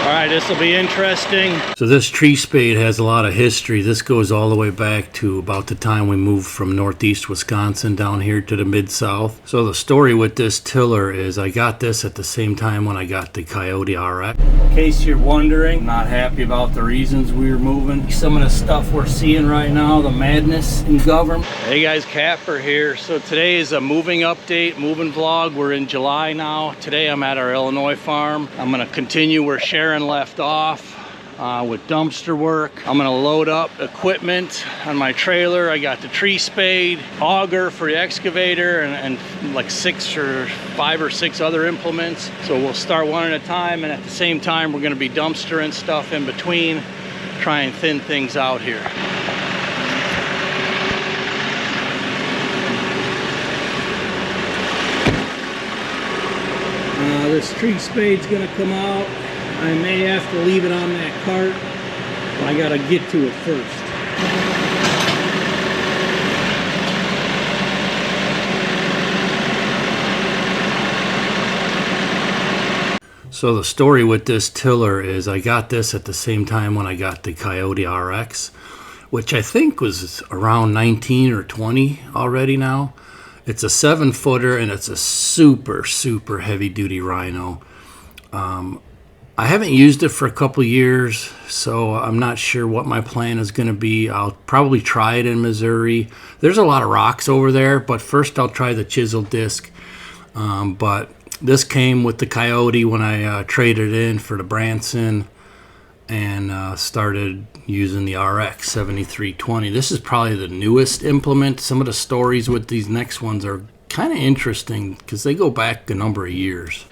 Alright, this will be interesting. So this tree spade has a lot of history. This goes all the way back to about the time we moved from northeast Wisconsin down here to the mid-south. So the story with this tiller is I got this at the same time when I got the Coyote RX. In case you're wondering, not happy about the reasons we were moving. Some of the stuff we're seeing right now, the madness in government. Hey guys, Kapper here. So today is a moving update, moving vlog. We're in July now. Today I'm at our Illinois farm. I'm gonna continue where Sharon left off with dumpster work. I'm gonna load up equipment on my trailer. I got the tree spade, auger for the excavator, and like 5 or 6 other implements. So we'll start one at a time, and at the same time we're gonna be dumpstering stuff in between, try and thin things out here. This tree spade's gonna come out. I may have to leave it on that cart, but I gotta get to it first. So the story with this tiller is I got this at the same time when I got the Coyote RX, which I think was around 19 or 20 already now. It's a 7-footer and it's a super heavy duty rhino. I haven't used it for a couple years, so I'm not sure what my plan is going to be. I'll probably try it in Missouri. There's a lot of rocks over there, but first I'll try the chisel disc. But this came with the Coyote when I traded in for the Branson and started using the RX 7320. This is probably the newest implement. Some of the stories with these next ones are kind of interesting because they go back a number of years.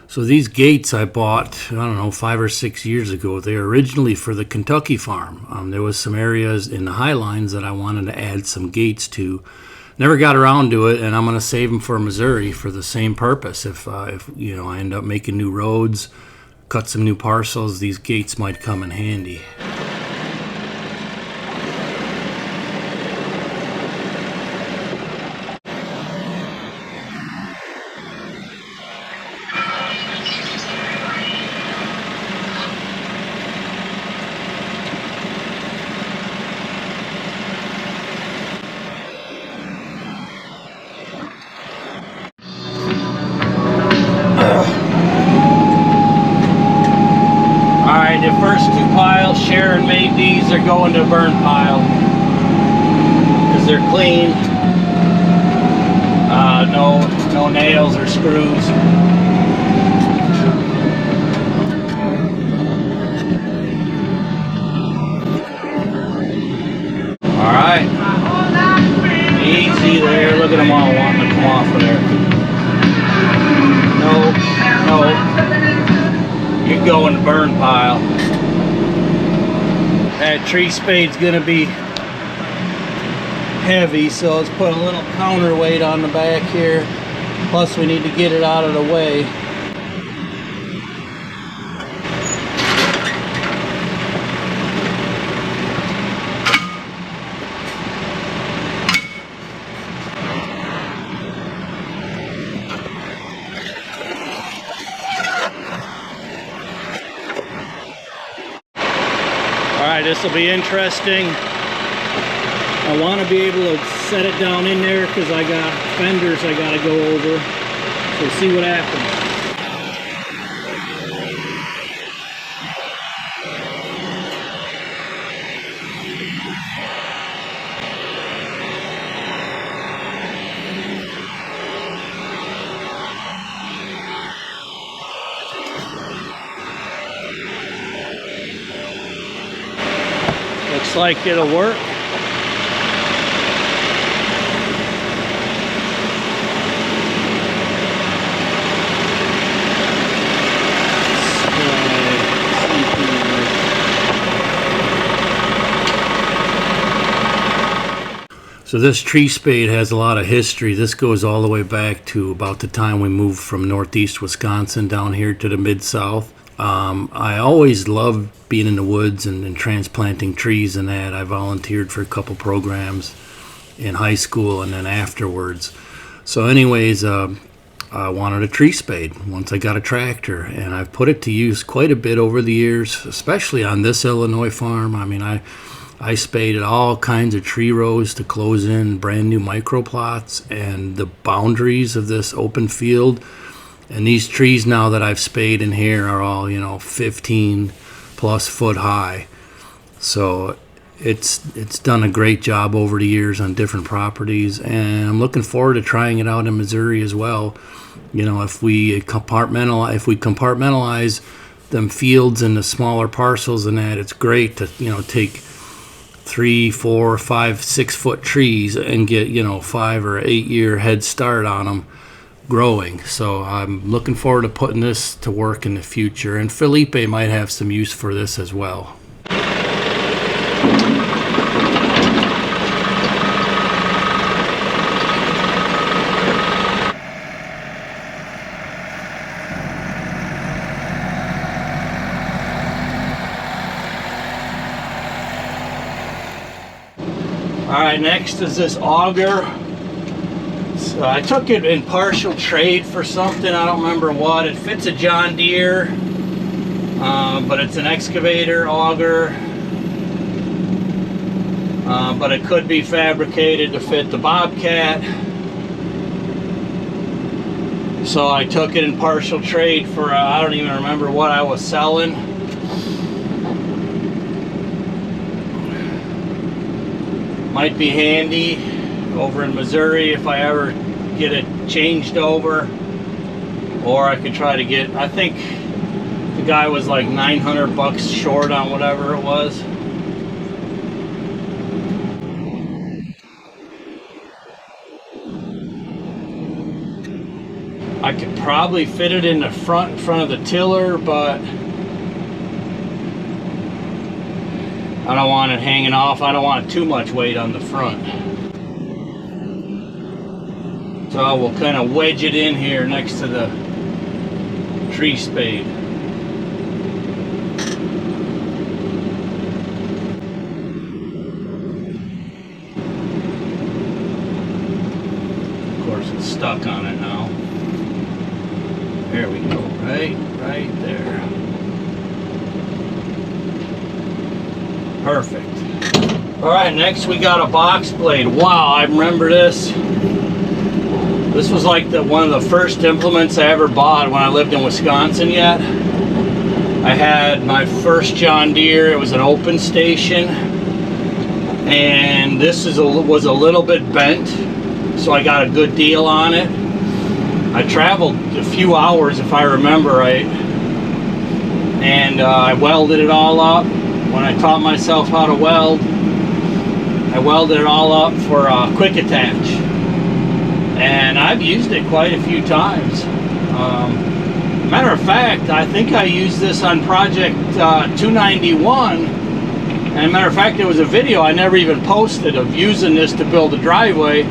So these gates I bought, I don't know, 5 or 6 years ago. They were originally for the Kentucky farm. There was some areas in the Highlands that I wanted to add some gates to. Never got around to it, and I'm going to save them for Missouri for the same purpose. If you know, I end up making new roads, cut some new parcels, these gates might come in handy. The first 2 piles, Sharon made these, are going to burn pile because they're clean. No nails or screws. All right, easy there. Look at them all wanting to come off of there. No. You go in the burn pile. That tree spade's gonna be heavy, so let's put a little counterweight on the back here. Plus we need to get it out of the way. Alright, this will be interesting. I want to be able to set it down in there because I got fenders I got to go over. So see what happens. Looks like it'll work. So this tree spade has a lot of history. This goes all the way back to about the time we moved from northeast Wisconsin down here to the mid-south. I always loved being in the woods and transplanting trees and that. I volunteered for a couple programs in high school and then afterwards. So anyways, I wanted a tree spade once I got a tractor, and I've put it to use quite a bit over the years, especially on this Illinois farm. I mean, I spaded all kinds of tree rows to close in brand new microplots and the boundaries of this open field. And these trees now that I've spaded in here are all, 15 plus foot high. So it's done a great job over the years on different properties, and I'm looking forward to trying it out in Missouri as well. If we compartmentalize them fields into smaller parcels and that, it's great to take 3, 4, 5, 6 foot trees and get 5 or 8 year head start on them growing. So I'm looking forward to putting this to work in the future, and Felipe might have some use for this as well. Alright, next is this auger. So I took it in partial trade for something, I don't remember what. It fits a John Deere, but it's an excavator auger. But it could be fabricated to fit the Bobcat. So I took it in partial trade for, I don't even remember what I was selling. Might be handy over in Missouri if I ever get it changed over, or I could try to get, I think the guy was like $900 short on whatever it was. I could probably fit it in the front of the tiller, but I don't want it hanging off. I don't want too much weight on the front. So I will kind of wedge it in here next to the tree spade. Of course, it's stuck on it now. There we go, right there. Perfect. All right, next we got a box blade. Wow, I remember this. This was like one of the first implements I ever bought when I lived in Wisconsin yet. I had my first John Deere. It was an open station, and this was a little bit bent, so I got a good deal on it. I traveled a few hours, if I remember right, and I welded it all up. When I taught myself how to weld, I welded it all up for a quick attach, and I've used it quite a few times. Matter of fact, I think I used this on project 291, and matter of fact, there was a video I never even posted of using this to build a driveway,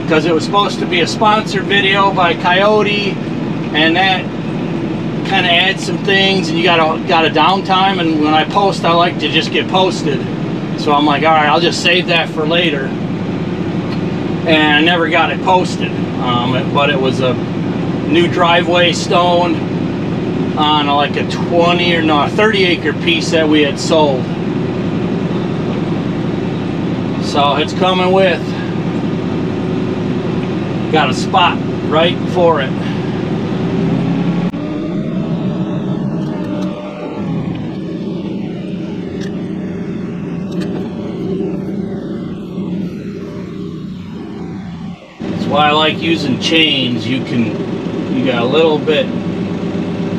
because it was supposed to be a sponsored video by Coyote, and that kind of add some things, and you got a downtime, and when I post, I like to just get posted. So I'm like, all right, I'll just save that for later, and I never got it posted. But it was a new driveway stone on like a 30 acre piece that we had sold. So it's coming with, got a spot right for it. Why I like using chains. You got a little bit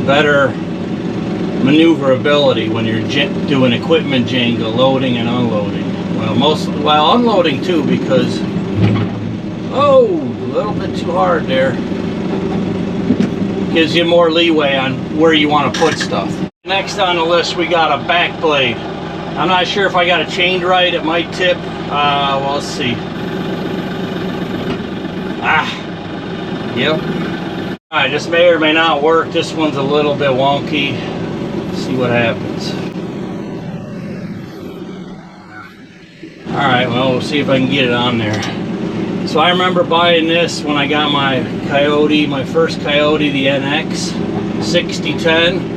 better maneuverability when you're doing equipment Jenga, loading and unloading. Well, unloading too, because a little bit too hard there. Gives you more leeway on where you want to put stuff. Next on the list, we got a back blade. I'm not sure if I got it chained right. It might tip. Well, let's see. Yep. Alright, this may or may not work. This one's a little bit wonky. Let's see what happens. Alright, well, we'll see if I can get it on there. So I remember buying this when I got my Coyote, my first Coyote, the NX 6010.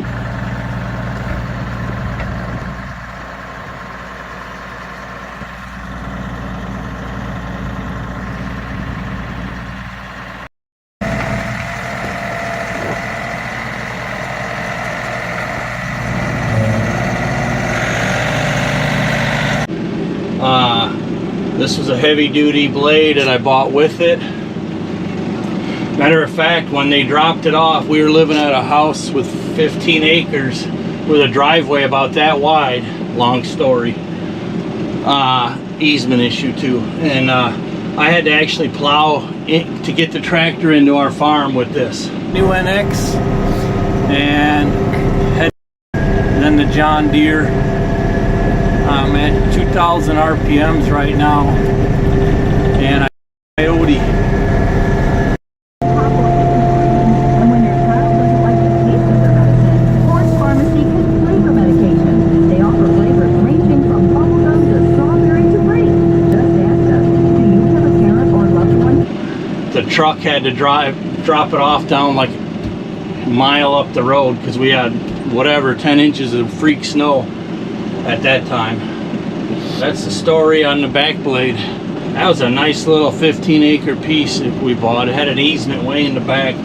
This was a heavy-duty blade that I bought with it. Matter of fact, when they dropped it off, we were living at a house with 15 acres with a driveway about that wide. Long story. Easement issue too. And I had to actually plow to get the tractor into our farm with this. New NX and then the John Deere. I'm at 2,000 RPMs right now, and I Coyote. And when your child doesn't like the taste of their medicine, Horse Pharmacy has flavor medication. They offer flavors ranging from bubblegum to strawberry to grape. Just ask us, do you have a parent or loved one? The truck had to drop it off down like a mile up the road because we had whatever 10 inches of freak snow at that time. That's the story on the back blade. That was a nice little 15-acre piece that we bought. It had an easement way in the back.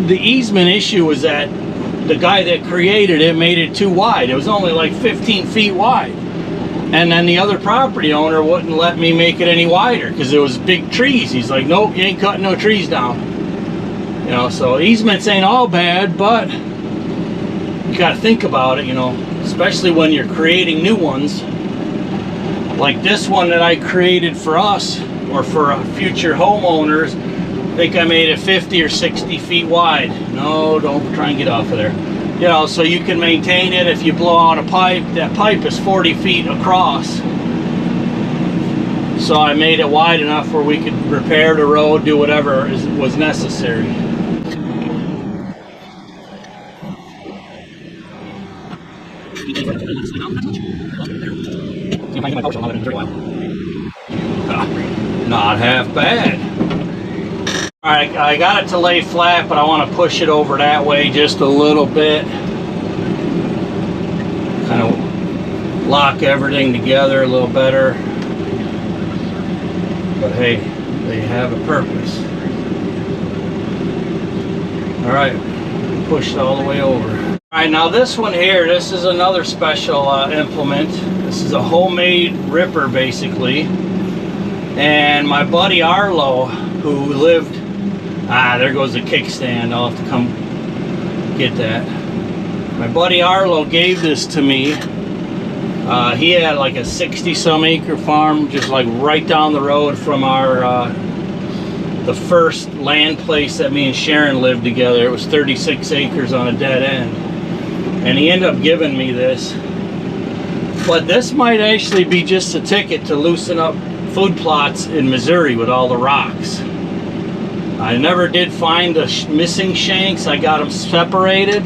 The easement issue was that the guy that created it made it too wide. It was only like 15 feet wide. And then the other property owner wouldn't let me make it any wider because there was big trees. He's like, nope, you ain't cutting no trees down. You know, so easements ain't all bad, but you gotta think about it, you know, especially when you're creating new ones. Like this one that I created for us or for future homeowners, I think I made it 50 or 60 feet wide. No, don't try and get off of there. You know, so you can maintain it. If you blow out a pipe, that pipe is 40 feet across. So I made it wide enough where we could repair the road, do whatever was necessary. Not half bad. Alright, I got it to lay flat, but I want to push it over that way just a little bit. Kind of lock everything together a little better. But hey, they have a purpose. Alright, push it all the way over. Alright, now this one here, this is another special implement. This is a homemade ripper basically. And my buddy Arlo, who lived, there goes the kickstand, I'll have to come get that. My buddy Arlo gave this to me. He had like a 60 some acre farm just like right down the road from our the first land place that me and Sharon lived together. It was 36 acres on a dead end. And he ended up giving me this. But this might actually be just a ticket to loosen up food plots in Missouri with all the rocks. I never did find the missing shanks. I got them separated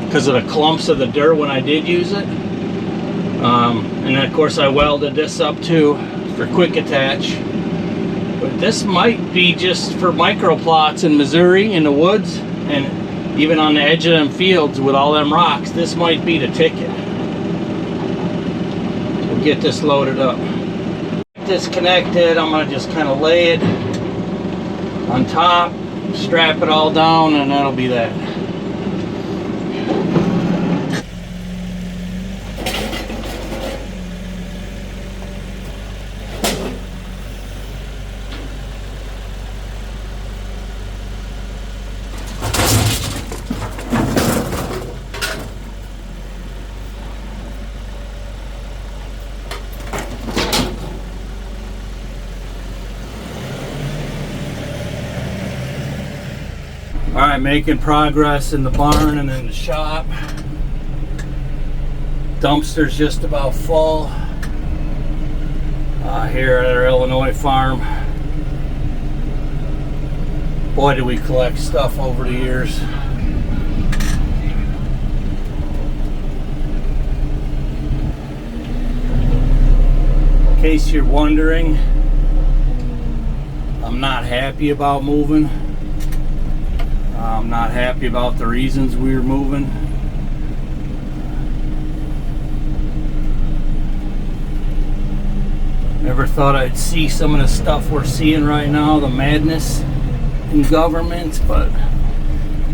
because of the clumps of the dirt when I did use it. And then of course I welded this up too for quick attach. But this might be just for micro plots in Missouri in the woods and even on the edge of them fields with all them rocks. This might be the ticket. We'll get this loaded up. Disconnected, I'm going to just kind of lay it on top, strap it all down, and that'll be that. Alright, making progress in the barn and in the shop. Dumpster's just about full here at our Illinois farm. Boy, did we collect stuff over the years. In case you're wondering, I'm I'm not happy about moving. I'm not happy about the reasons we were moving. Never thought I'd see some of the stuff we're seeing right now, the madness in government, but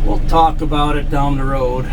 we'll talk about it down the road.